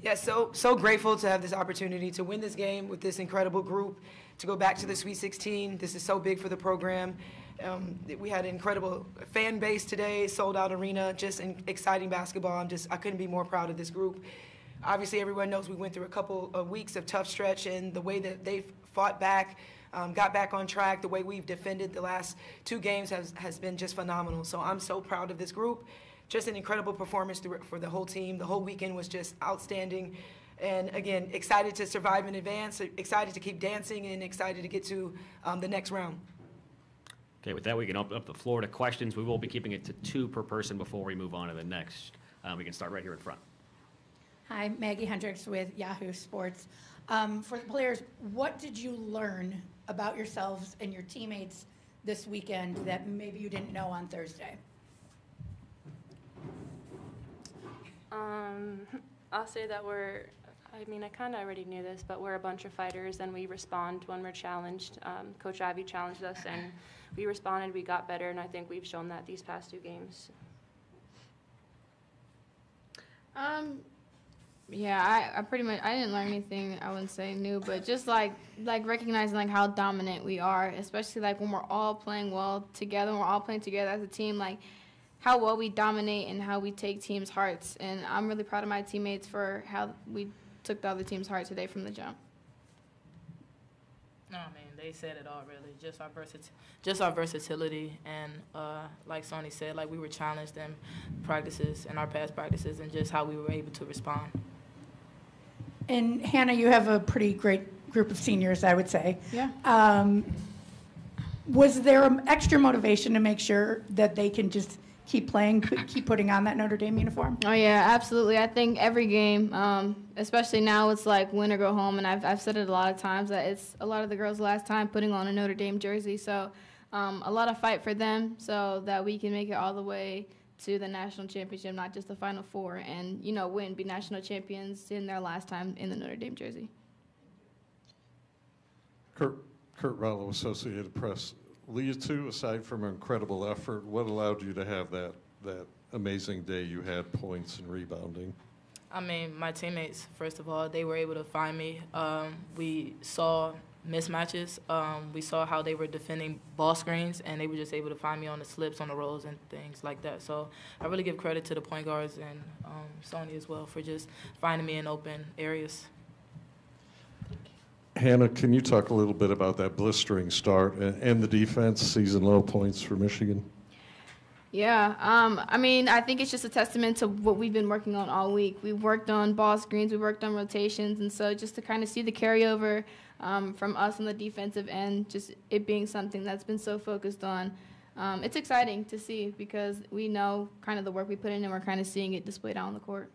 Yeah, so grateful to have this opportunity to win this game with this incredible group, to go back to the Sweet 16. This is so big for the program. We had an incredible fan base today, sold-out arena, just an exciting basketball. I couldn't be more proud of this group. Obviously, everyone knows we went through a couple of weeks of tough stretch, and the way that they fought back, got back on track, the way we've defended the last 2 games has been just phenomenal. So I'm so proud of this group. Just an incredible performance for the whole team. The whole weekend was just outstanding. And again, excited to survive in advance, excited to keep dancing, and excited to get to the next round. Okay, with that, we can open up the floor to questions. We will be keeping it to 2 per person before we move on to the next. We can start right here in front. Hi, Maggie Hendricks with Yahoo Sports. For the players, what did you learn about yourselves and your teammates this weekend that maybe you didn't know on Thursday? I'll say that I kind of already knew this, but we're a bunch of fighters and we respond when we're challenged. Coach Ivey challenged us and we responded, we got better, and I think we've shown that these past 2 games. Yeah, I pretty much, I didn't learn anything, I wouldn't say new, but just like recognizing like how dominant we are, especially like when we're all playing well together, when we're all playing together as a team, like how well we dominate and how we take teams' hearts. And I'm really proud of my teammates for how we took the other team's heart today from the jump. No, I mean, they said it all, really. Just our versatility, and like Sonny said, like we were challenged in practices, in our past practices, and just how we were able to respond. And Hannah, you have a pretty great group of seniors, I would say. Yeah. Was there extra motivation to make sure that they can just keep playing, keep putting on that Notre Dame uniform? Oh yeah, absolutely. I think every game, especially now, it's like win or go home, and I've said it a lot of times that it's a lot of the girls' last time putting on a Notre Dame jersey. So a lot of fight for them so that we can make it all the way to the national championship, not just the Final Four, and win, be national champions in their last time in the Notre Dame jersey. Kurt Rallo, Associated Press. You two, aside from an incredible effort, what allowed you to have that amazing day you had, points and rebounding? I mean, my teammates, first of all, they were able to find me. We saw mismatches. We saw how they were defending ball screens, and they were just able to find me on the slips, on the rolls, and things like that. So I really give credit to the point guards and Sonny as well for just finding me in open areas. Hannah, can you talk a little bit about that blistering start and the defense, season low points for Michigan? Yeah, I mean, I think it's just a testament to what we've been working on all week. We've worked on ball screens, we worked on rotations, and so just to kind of see the carryover from us on the defensive end, just it being something that's been so focused on, it's exciting to see because we know kind of the work we put in and we're kind of seeing it displayed out on the court.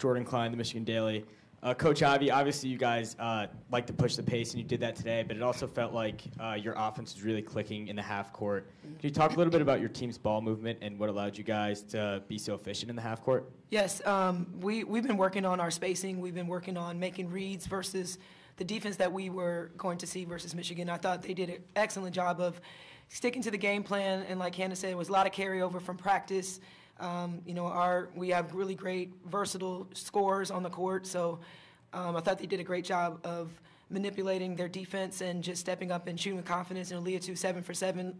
Jordan Klein, the Michigan Daily. Coach Ivey, obviously you guys like to push the pace, and you did that today, but it also felt like your offense was really clicking in the half court. Can you talk a little bit about your team's ball movement and what allowed you guys to be so efficient in the half court? Yes, we've been working on our spacing. We've been working on making reads versus the defense that we were going to see versus Michigan. I thought they did an excellent job of sticking to the game plan, and like Hannah said, it was a lot of carryover from practice. We have really great, versatile scorers on the court, so I thought they did a great job of manipulating their defense and just stepping up and shooting with confidence. And Leah, 7 for 7.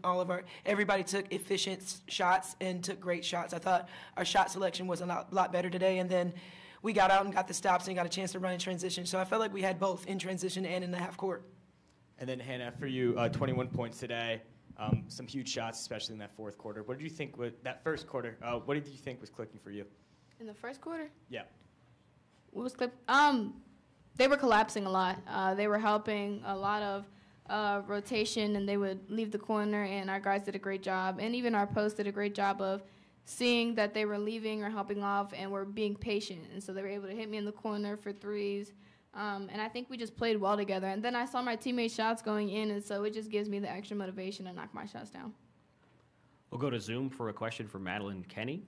Everybody took efficient shots and took great shots. I thought our shot selection was a lot better today, and then we got out and got the stops and got a chance to run in transition. So I felt like we had both in transition and in the half court. And then Hannah, for you, 21 points today. Some huge shots, especially in that fourth quarter. What did you think with that first quarter? What did you think was clicking for you? In the first quarter? Yeah. What was click? They were collapsing a lot. They were helping a lot of rotation, and they would leave the corner, and our guys did a great job. And even our post did a great job of seeing that they were leaving or helping off and were being patient. And so they were able to hit me in the corner for threes. And I think we just played well together. And then I saw my teammates' shots going in, and so it just gives me the extra motivation to knock my shots down. We'll go to Zoom for a question for Madeline Kenny.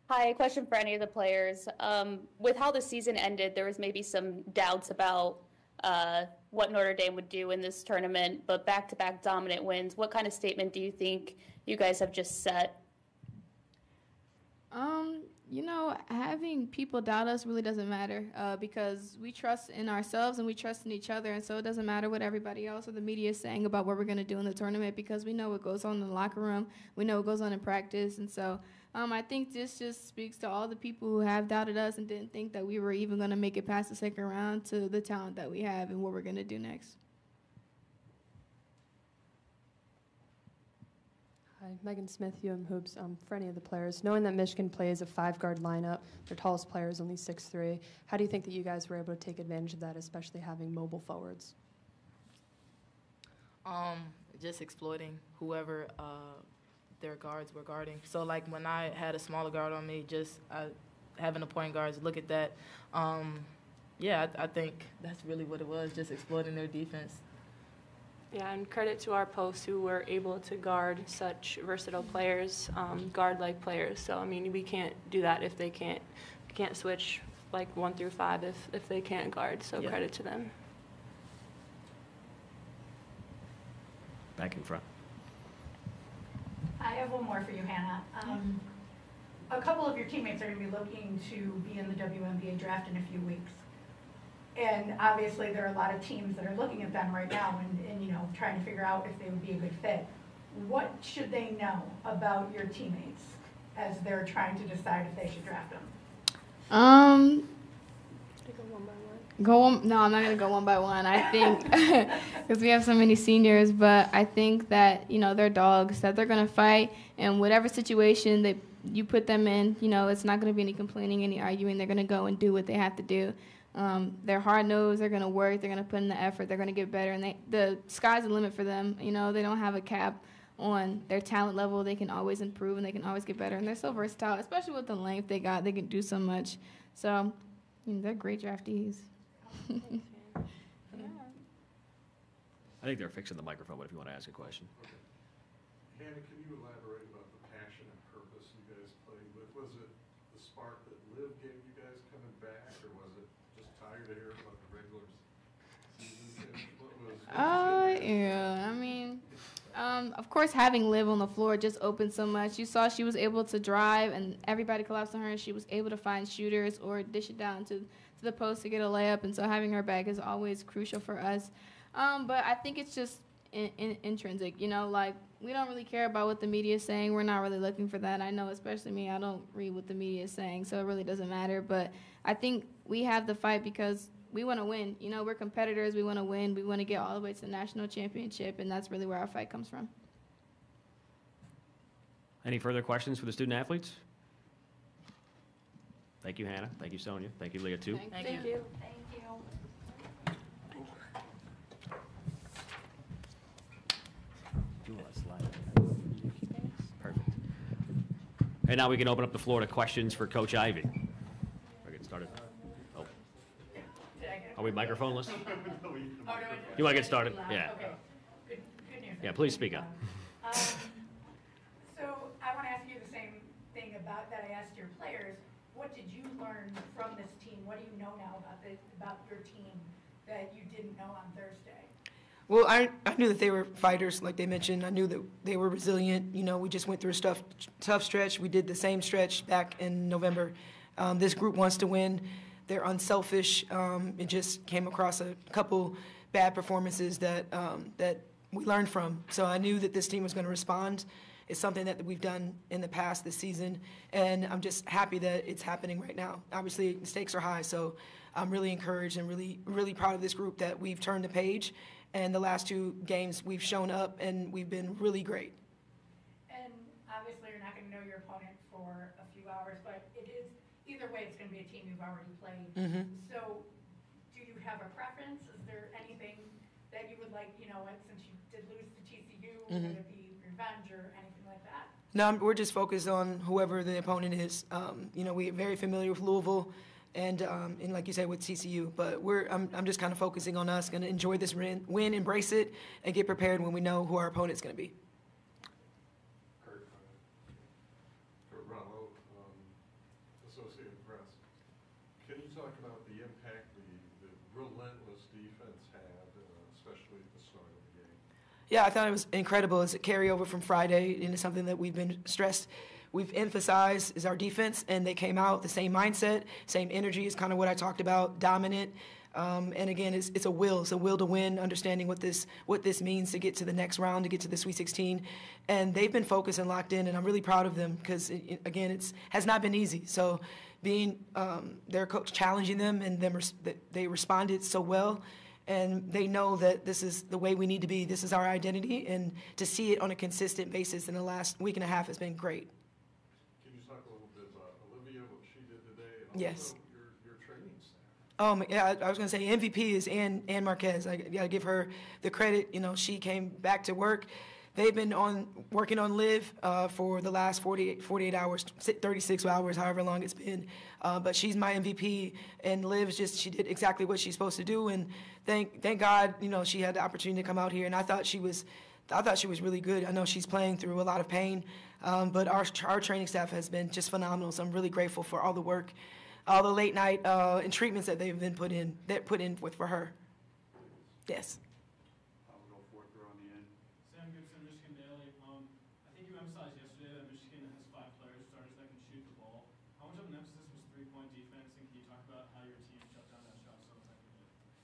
Hi, a question for any of the players. With how the season ended, there was maybe some doubts about what Notre Dame would do in this tournament, but back-to-back dominant wins. What kind of statement do you think you guys have just set? You know, having people doubt us really doesn't matter because we trust in ourselves and we trust in each other, and so it doesn't matter what everybody else or the media is saying about what we're going to do in the tournament because we know what goes on in the locker room, we know what goes on in practice, and so I think this just speaks to all the people who have doubted us and didn't think that we were even going to make it past the second round to the talent that we have and what we're going to do next. Hi, Megan Smith, Hoops. For any of the players, knowing that Michigan plays a five-guard lineup, their tallest player is only 6'3", how do you think that you guys were able to take advantage of that, especially having mobile forwards? Just exploiting whoever their guards were guarding. So, like, when I had a smaller guard on me, just having the point guards look at that. Yeah, I think that's really what it was, just exploiting their defense. Yeah, and credit to our posts who were able to guard such versatile players, guard-like players. So, I mean, we can't do that if they can't switch like 1 through 5 if they can't guard. So Yeah. Credit to them. Back in front. I have one more for you, Hannah. A couple of your teammates are going to be looking to be in the WNBA draft in a few weeks. And obviously there are a lot of teams that are looking at them right now and you know, trying to figure out if they would be a good fit. What should they know about your teammates as they're trying to decide if they should draft them? No, I'm not going to go one by one. I think, because we have so many seniors, but I think that, you know, they're dogs, that they're going to fight, and whatever situation that you put them in, you know, it's not going to be any complaining, any arguing. They're going to go and do what they have to do. They're hard-nosed, they're going to work, they're going to put in the effort, they're going to get better, and the sky's the limit for them. You know, they don't have a cap on their talent level. They can always improve, and they can always get better, and they're so versatile, especially with the length they got. They can do so much. So, you know, they're great draftees. I think they're fixing the microphone, but if you want to ask a question. Okay. Hannah, can you elaborate about the passion and purpose you guys played with? Was it the spark that Liv gave you guys coming back, or was it just tired of hearing about the regular season? What was Yeah, I mean, of course, having Liv on the floor just opened so much. You saw she was able to drive, and everybody collapsed on her, and she was able to find shooters or dish it down to the post to get a layup, and so having her back is always crucial for us. But I think it's just intrinsic, you know, like we don't really care about what the media is saying. We're not really looking for that. I know, especially me, I don't read what the media is saying, so it really doesn't matter. But I think we have the fight because we want to win. You know, we're competitors. We want to win. We want to get all the way to the national championship, and that's really where our fight comes from. Any further questions for the student athletes? Thank you, Hannah. Thank you, Sonia. Thank you, Leah, too. Thank you. Thank you. Perfect. And now we can open up the floor to questions for Coach Ivey. We're getting started. Oh. Are we microphoneless? You want to get started? Yeah. Okay. Good news. Yeah, please speak up. So I want to ask you the same thing about that I asked your players. What did you learn from this team? What do you know now about your team that you didn't know on Thursday? Well, I knew that they were fighters, like they mentioned. I knew that they were resilient. You know, we just went through a tough stretch. We did the same stretch back in November. This group wants to win. They're unselfish. It just came across a couple bad performances that we learned from. So I knew that this team was going to respond. It's something that we've done in the past this season, and I'm just happy that it's happening right now. Obviously, the stakes are high, so I'm really encouraged and really, really proud of this group that we've turned the page. And the last 2 games, we've shown up, and we've been really great. And obviously, you're not going to know your opponent for a few hours, but it is either way. It's going to be a team you've already played. Mm-hmm. So, do you have a preference? Is there anything that you would like? You know, since you did lose to TCU, Mm-hmm. would it be revenge or anything like that? No, we're just focused on whoever the opponent is. You know, we're very familiar with Louisville, and like you said, with TCU. But I'm just kind of focusing on us, going to enjoy this win, embrace it, and get prepared when we know who our opponent's going to be. Kurt Rollo, Associated Press. Can you talk about the impact the relentless defense Yeah, I thought it was incredible. It's a carryover from Friday into something that we've emphasized is our defense, and they came out the same mindset, same energy is kind of what I talked about, dominant. And again, it's a will to win, understanding what this means to get to the next round, to get to the Sweet 16. And they've been focused and locked in, and I'm really proud of them because, again, it has not been easy. So being their coach challenging them and they responded so well. And they know that this is the way we need to be. This is our identity. And to see it on a consistent basis in the last week and a half has been great. Can you talk a little bit about Olivia, what she did today, and yes. also your training staff? Yeah, I was going to say MVP is Ann Marquez. I got to give her the credit. You know, she came back to work. They've been working on Liv for the last 48 hours, 36 hours, however long it's been. But she's my MVP, and Liv's she did exactly what she's supposed to do. And thank God, you know, she had the opportunity to come out here. And I thought she was really good. I know she's playing through a lot of pain, but our training staff has been just phenomenal. So I'm really grateful for all the work, all the late night and treatments that they've been put in for her. Yes.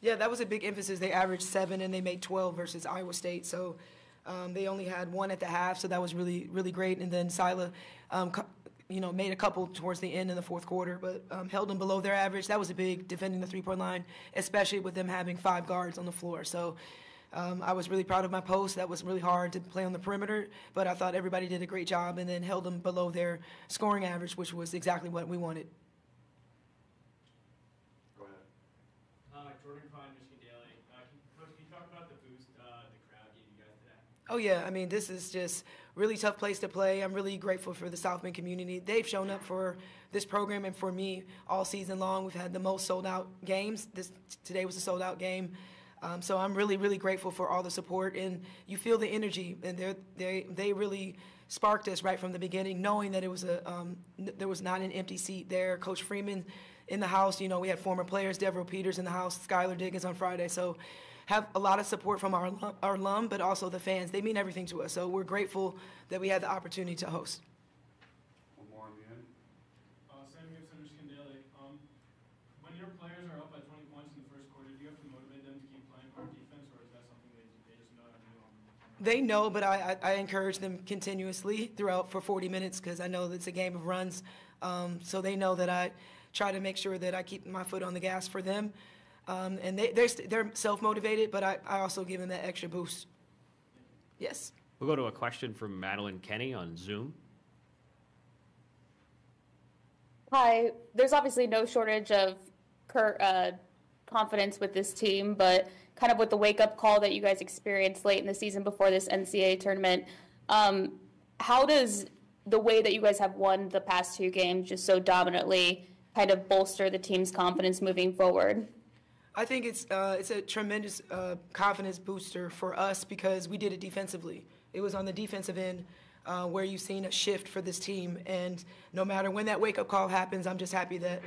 Yeah, that was a big emphasis. They averaged 7 and they made 12 versus Iowa State. So they only had 1 at the half, so that was really, really great. And then Sila, made a couple towards the end in the fourth quarter, but held them below their average. That was a big defending the three-point line, especially with them having 5 guards on the floor. So I was really proud of my post. That was really hard to play on the perimeter, but I thought everybody did a great job and then held them below their scoring average, which was exactly what we wanted. Oh, yeah. I mean, this is just really tough place to play. I'm really grateful for the South Bend community. They've shown up for this program and for me all season long. We've had the most sold-out games. Today was a sold-out game. So I'm really, really grateful for all the support. And you feel the energy. And they really sparked us right from the beginning, knowing that there was not an empty seat there. Coach Freeman in the house. You know, we had former players, Devereaux Peters in the house, Skylar Diggins on Friday. So have a lot of support from our alum, but also the fans. They mean everything to us. So we're grateful that we had the opportunity to host. One more on the end. Sam Gibson, Michigan Daily. When your players are up by 20 points in the first quarter, do you have to motivate them to keep playing hard defense, or is that something they just know how to do? They know, but I encourage them continuously throughout for 40 minutes because I know that it's a game of runs. So they know that I try to make sure that I keep my foot on the gas for them. And they're self-motivated, but I also give them that extra boost. Yes. We'll go to a question from Madeline Kenny on Zoom. Hi. There's obviously no shortage of confidence with this team, but kind of with the wake-up call that you guys experienced late in the season before this NCAA tournament, how does the way that you guys have won the past 2 games just so dominantly kind of bolster the team's confidence moving forward? I think it's a tremendous confidence booster for us because we did it defensively. It was on the defensive end where you've seen a shift for this team. And no matter when that wake-up call happens, I'm just happy that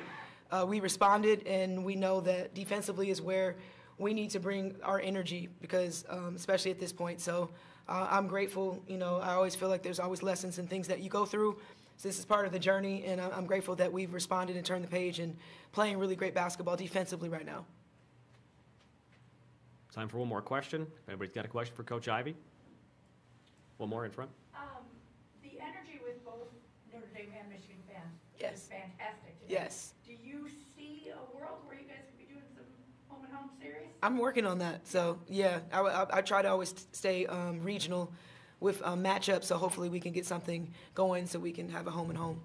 we responded, and we know that defensively is where we need to bring our energy because especially at this point. So I'm grateful. You know, I always feel like there's always lessons and things that you go through. So this is part of the journey, and I'm grateful that we've responded and turned the page and playing really great basketball defensively right now. Time for one more question. If anybody's got a question for Coach Ivey? One more in front. The energy with both Notre Dame and Michigan fans Yes. is fantastic today. Yes. Do you see a world where you guys could be doing some home-and-home series? I'm working on that. So, yeah, I try to always stay regional with matchups, so hopefully we can get something going so we can have a home and home.